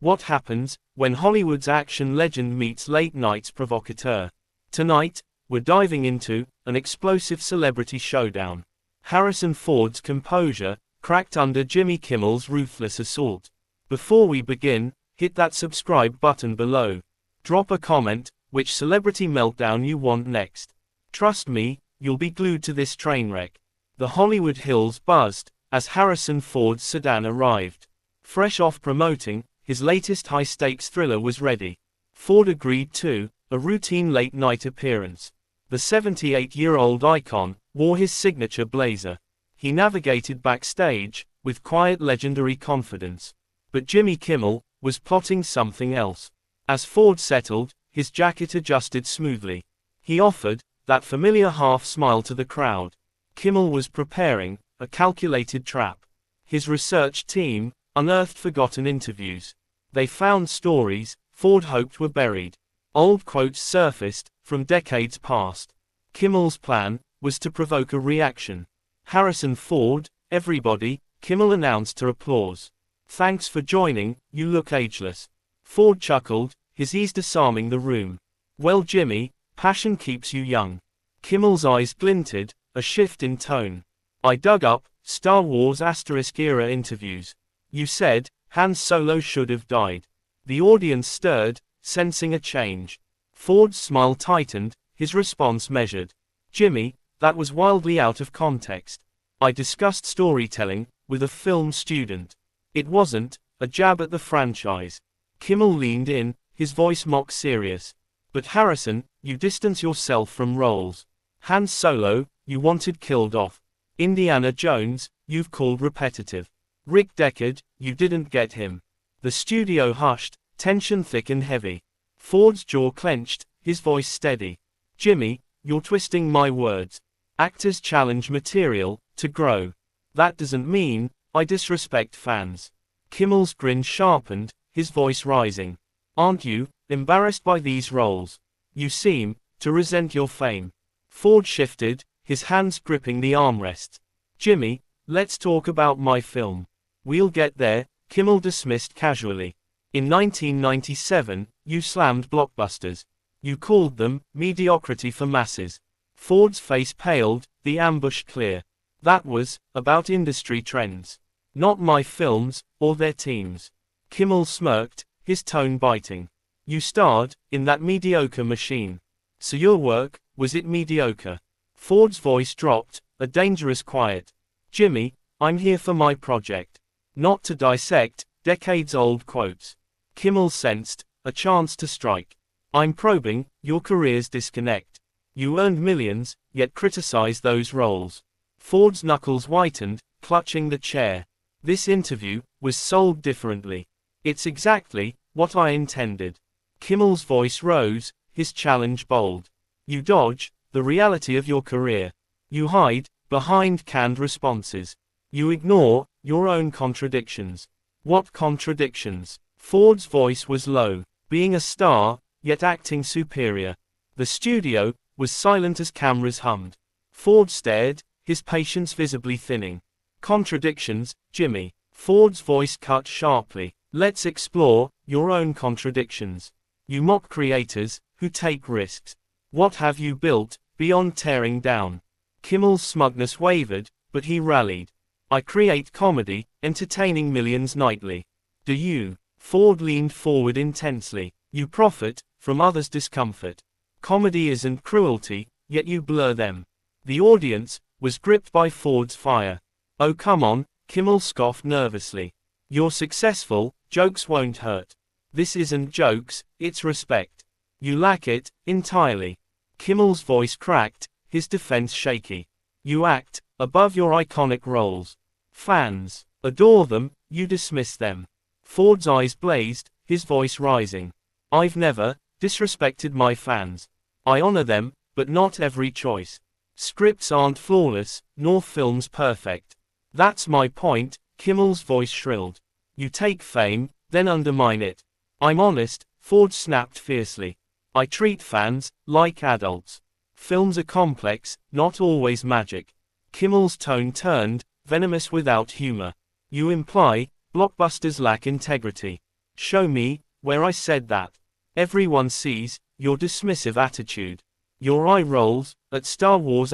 What happens when Hollywood's action legend meets late-night provocateur? Tonight, we're diving into an explosive celebrity showdown. Harrison Ford's composure cracked under Jimmy Kimmel's ruthless assault. Before we begin, hit that subscribe button below. Drop a comment, which celebrity meltdown you want next. Trust me, you'll be glued to this train wreck. The Hollywood Hills buzzed as Harrison Ford's sedan arrived. Fresh off promoting his latest high-stakes thriller was ready. Ford agreed to a routine late-night appearance. The 78-year-old icon wore his signature blazer. He navigated backstage with quiet legendary confidence. But Jimmy Kimmel was plotting something else. As Ford settled, his jacket adjusted smoothly. He offered that familiar half-smile to the crowd. Kimmel was preparing a calculated trap. His research team unearthed forgotten interviews. They found stories Ford hoped were buried. Old quotes surfaced from decades past. Kimmel's plan was to provoke a reaction. Harrison Ford, everybody, Kimmel announced to applause. Thanks for joining, you look ageless. Ford chuckled, his ease disarming the room. Well Jimmy, passion keeps you young. Kimmel's eyes glinted, a shift in tone. I dug up Star Wars *era interviews. You said Han Solo should have died. The audience stirred, sensing a change. Ford's smile tightened, his response measured. Jimmy, that was wildly out of context. I discussed storytelling with a film student. It wasn't a jab at the franchise. Kimmel leaned in, his voice mock serious. But Harrison, you distance yourself from roles. Han Solo, you wanted killed off. Indiana Jones, you've called repetitive. Rick Deckard, you didn't get him. The studio hushed, tension thick and heavy. Ford's jaw clenched, his voice steady. Jimmy, you're twisting my words. Actors challenge material to grow. That doesn't mean I disrespect fans. Kimmel's grin sharpened, his voice rising. Aren't you embarrassed by these roles? You seem to resent your fame. Ford shifted, his hands gripping the armrests. Jimmy, let's talk about my film. We'll get there, Kimmel dismissed casually. In 1997, you slammed blockbusters. You called them mediocrity for masses. Ford's face paled, the ambush clear. That was about industry trends. Not my films, or their teams. Kimmel smirked, his tone biting. You starred in that mediocre machine. So your work, was it mediocre? Ford's voice dropped, a dangerous quiet. Jimmy, I'm here for my project. Not to dissect decades-old quotes. Kimmel sensed a chance to strike. I'm probing your career's disconnect. You earned millions, yet criticize those roles. Ford's knuckles whitened, clutching the chair. This interview was sold differently. It's exactly what I intended. Kimmel's voice rose, his challenge bold. You dodge the reality of your career. You hide behind canned responses. You ignore your own contradictions. What contradictions? Ford's voice was low. Being a star, yet acting superior. The studio was silent as cameras hummed. Ford stared, his patience visibly thinning. Contradictions, Jimmy. Ford's voice cut sharply. Let's explore your own contradictions. You mock creators who take risks. What have you built beyond tearing down? Kimmel's smugness wavered, but he rallied. I create comedy, entertaining millions nightly. Do you? Ford leaned forward intensely. You profit from others' discomfort. Comedy isn't cruelty, yet you blur them. The audience was gripped by Ford's fire. Oh come on, Kimmel scoffed nervously. You're successful, jokes won't hurt. This isn't jokes, it's respect. You lack it entirely. Kimmel's voice cracked, his defense shaky. You act above your iconic roles. Fans adore them, you dismiss them. Ford's eyes blazed, his voice rising. I've never disrespected my fans. I honor them, but not every choice. Scripts aren't flawless, nor films perfect. That's my point, Kimmel's voice shrilled. You take fame, then undermine it. I'm honest, Ford snapped fiercely. I treat fans like adults. Films are complex, not always magic. Kimmel's tone turned, venomous without humor. You imply blockbusters lack integrity. Show me, where I said that. Everyone sees, your dismissive attitude. Your eye rolls, at Star Wars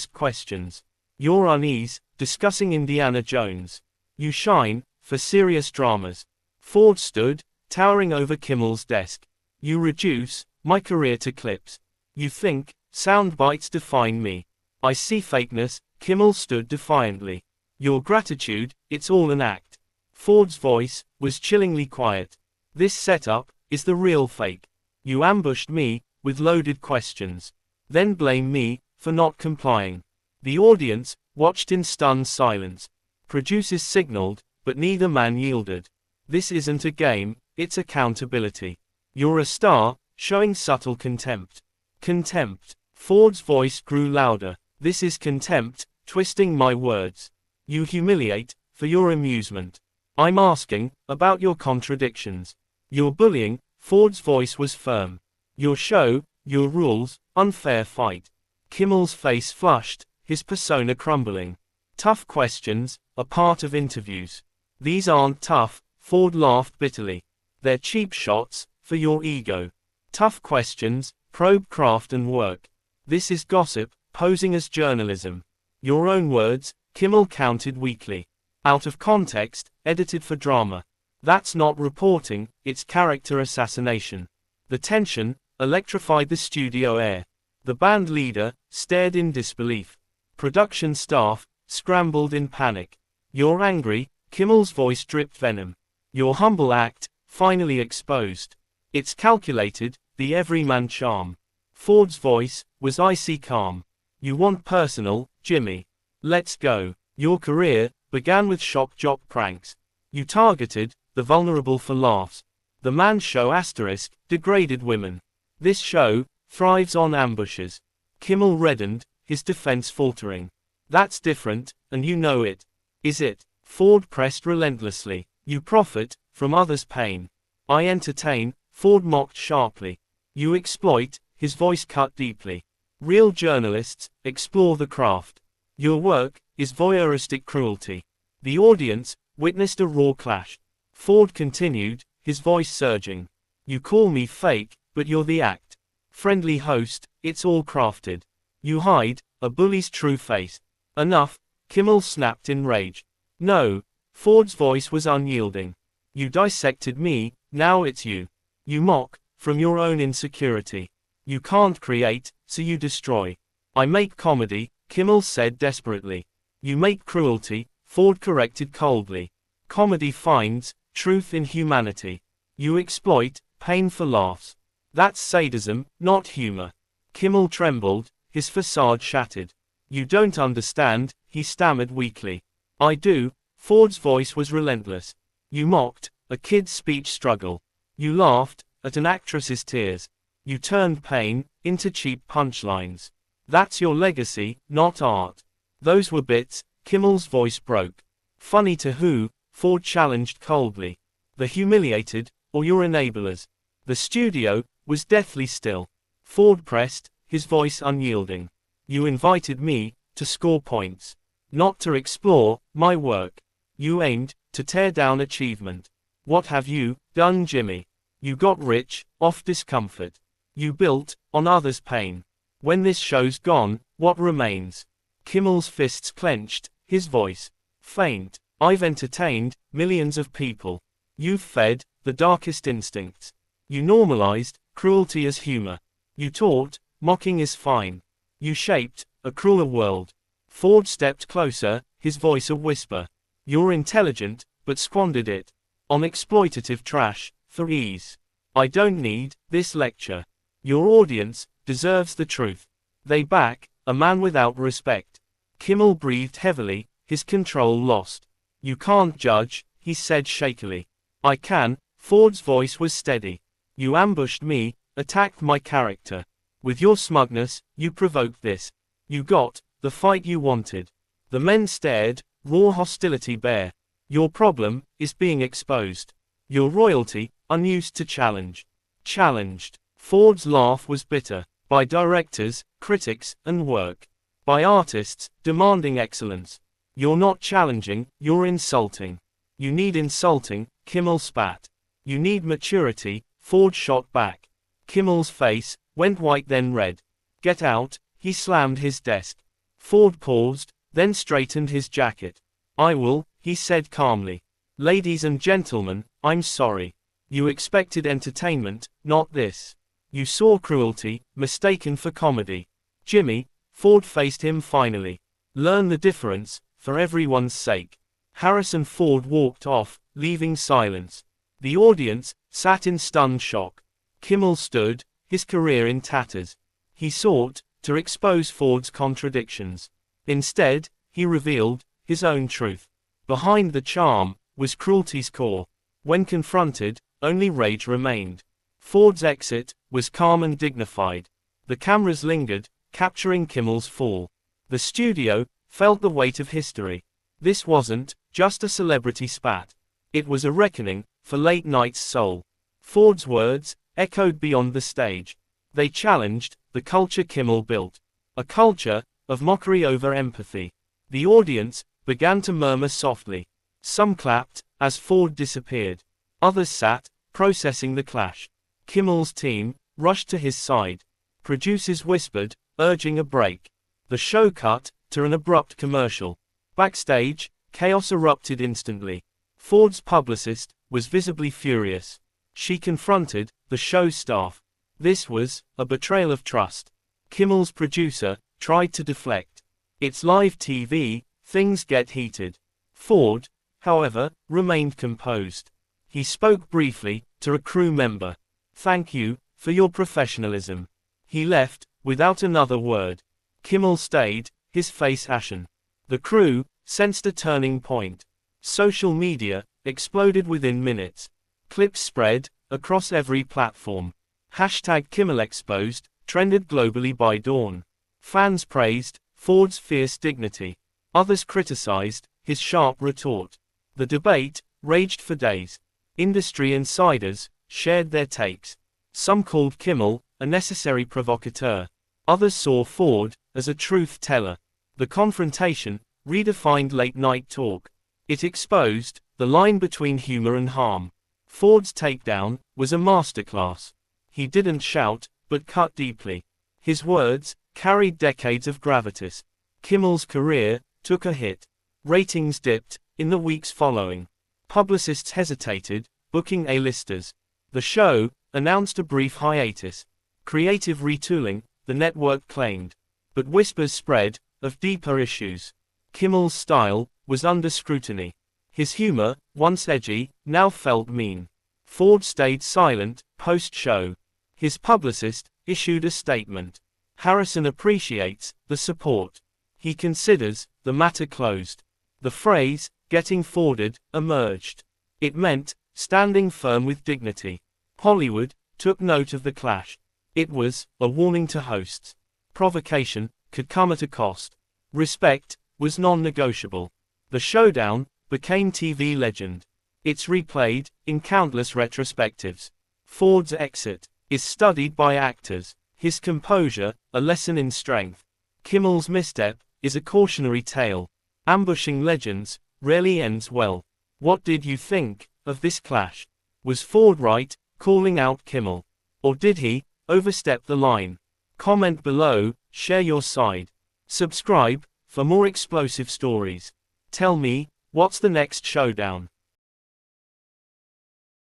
* questions. Your unease, discussing Indiana Jones. You shine, for serious dramas. Ford stood, towering over Kimmel's desk. You reduce, my career to clips. You think, sound bites define me. I see fakeness, Kimmel stood defiantly. Your gratitude, it's all an act. Ford's voice was chillingly quiet. This setup is the real fake. You ambushed me with loaded questions. Then blame me for not complying. The audience watched in stunned silence. Producers signaled, but neither man yielded. This isn't a game, it's accountability. You're a star, showing subtle contempt. Contempt. Ford's voice grew louder. This is contempt, twisting my words. You humiliate, for your amusement. I'm asking, about your contradictions. Your bullying, Ford's voice was firm. Your show, your rules, unfair fight. Kimmel's face flushed, his persona crumbling. Tough questions are part of interviews. These aren't tough, Ford laughed bitterly. They're cheap shots, for your ego. Tough questions probe craft and work. This is gossip, posing as journalism. Your own words, Kimmel countered weakly. Out of context, edited for drama. That's not reporting, it's character assassination. The tension electrified the studio air. The band leader stared in disbelief. Production staff scrambled in panic. You're angry, Kimmel's voice dripped venom. Your humble act, finally exposed. It's calculated, the everyman charm. Ford's voice was icy calm. You want personal, Jimmy. Let's go. Your career began with shock jock pranks. You targeted the vulnerable for laughs. The man show * degraded women. This show thrives on ambushes. Kimmel reddened, his defense faltering. That's different, and you know it. Is it? Ford pressed relentlessly. You profit from others' pain. I entertain, Ford mocked sharply. You exploit, his voice cut deeply. Real journalists explore the craft. Your work is voyeuristic cruelty. The audience witnessed a raw clash. Ford continued, his voice surging. You call me fake, but you're the act. Friendly host, it's all crafted. You hide a bully's true face. Enough, Kimmel snapped in rage. No, Ford's voice was unyielding. You dissected me, now it's you. You mock from your own insecurity. You can't create, so you destroy. I make comedy, Kimmel said desperately. You make cruelty, Ford corrected coldly. Comedy finds truth in humanity. You exploit pain for laughs. That's sadism, not humor. Kimmel trembled, his facade shattered. You don't understand, he stammered weakly. I do, Ford's voice was relentless. You mocked a kid's speech struggle. You laughed at an actress's tears. You turned pain into cheap punchlines. That's your legacy, not art. Those were bits, Kimmel's voice broke. Funny to who? Ford challenged coldly. The humiliated, or your enablers? The studio was deathly still. Ford pressed, his voice unyielding. You invited me to score points, not to explore my work. You aimed to tear down achievement. What have you done, Jimmy? You got rich off discomfort. You built on others' pain. When this show's gone, what remains? Kimmel's fists clenched, his voice faint. I've entertained millions of people. You've fed the darkest instincts. You normalized cruelty as humor. You taught mocking is fine. You shaped a crueler world. Ford stepped closer, his voice a whisper. You're intelligent, but squandered it on exploitative trash for ease. I don't need this lecture. Your audience deserves the truth. They back a man without respect. Kimmel breathed heavily, his control lost. You can't judge, he said shakily. I can, Ford's voice was steady. You ambushed me, attacked my character. With your smugness, you provoked this. You got the fight you wanted. The men stared, raw hostility bare. Your problem is being exposed. Your royalty, unused to challenge. Challenged. Ford's laugh was bitter. By directors, critics, and work. By artists, demanding excellence. You're not challenging, you're insulting. You need insulting, Kimmel spat. You need maturity, Ford shot back. Kimmel's face went white then red. Get out, he slammed his desk. Ford paused, then straightened his jacket. I will, he said calmly. Ladies and gentlemen, I'm sorry. You expected entertainment, not this. You saw cruelty, mistaken for comedy. Jimmy, Ford faced him finally. Learn the difference, for everyone's sake. Harrison Ford walked off, leaving silence. The audience sat in stunned shock. Kimmel stood, his career in tatters. He sought to expose Ford's contradictions. Instead, he revealed his own truth. Behind the charm was cruelty's core. When confronted, only rage remained. Ford's exit was calm and dignified. The cameras lingered, capturing Kimmel's fall. The studio felt the weight of history. This wasn't just a celebrity spat. It was a reckoning for late night's soul. Ford's words echoed beyond the stage. They challenged the culture Kimmel built. A culture of mockery over empathy. The audience began to murmur softly. Some clapped as Ford disappeared. Others sat, processing the clash. Kimmel's team rushed to his side. Producers whispered, urging a break. The show cut to an abrupt commercial. Backstage, chaos erupted instantly. Ford's publicist was visibly furious. She confronted the show's staff. This was a betrayal of trust. Kimmel's producer tried to deflect. It's live TV, things get heated. Ford, however, remained composed. He spoke briefly to a crew member. Thank you for your professionalism. He left without another word. Kimmel stayed, his face ashen. The crew sensed a turning point. Social media exploded within minutes. Clips spread across every platform. #KimmelExposed trended globally by dawn. Fans praised Ford's fierce dignity. Others criticized his sharp retort. The debate raged for days. Industry insiders shared their takes. Some called Kimmel a necessary provocateur. Others saw Ford as a truth teller. The confrontation redefined late-night talk. It exposed the line between humor and harm. Ford's takedown was a masterclass. He didn't shout, but cut deeply. His words carried decades of gravitas. Kimmel's career took a hit. Ratings dipped in the weeks following. Publicists hesitated, booking A-listers. The show announced a brief hiatus. Creative retooling, the network claimed. But whispers spread of deeper issues. Kimmel's style was under scrutiny. His humor, once edgy, now felt mean. Ford stayed silent post-show. His publicist issued a statement. Harrison appreciates the support. He considers the matter closed. The phrase, getting Forded, emerged. It meant standing firm with dignity. Hollywood took note of the clash. It was a warning to hosts. Provocation could come at a cost. Respect was non-negotiable. The showdown became TV legend. It's replayed in countless retrospectives. Ford's exit is studied by actors. His composure, a lesson in strength. Kimmel's misstep is a cautionary tale. Ambushing legends rarely ends well. What did you think of this clash? Was Ford right calling out Kimmel? Or did he overstep the line? Comment below, share your side. Subscribe for more explosive stories. Tell me, what's the next showdown?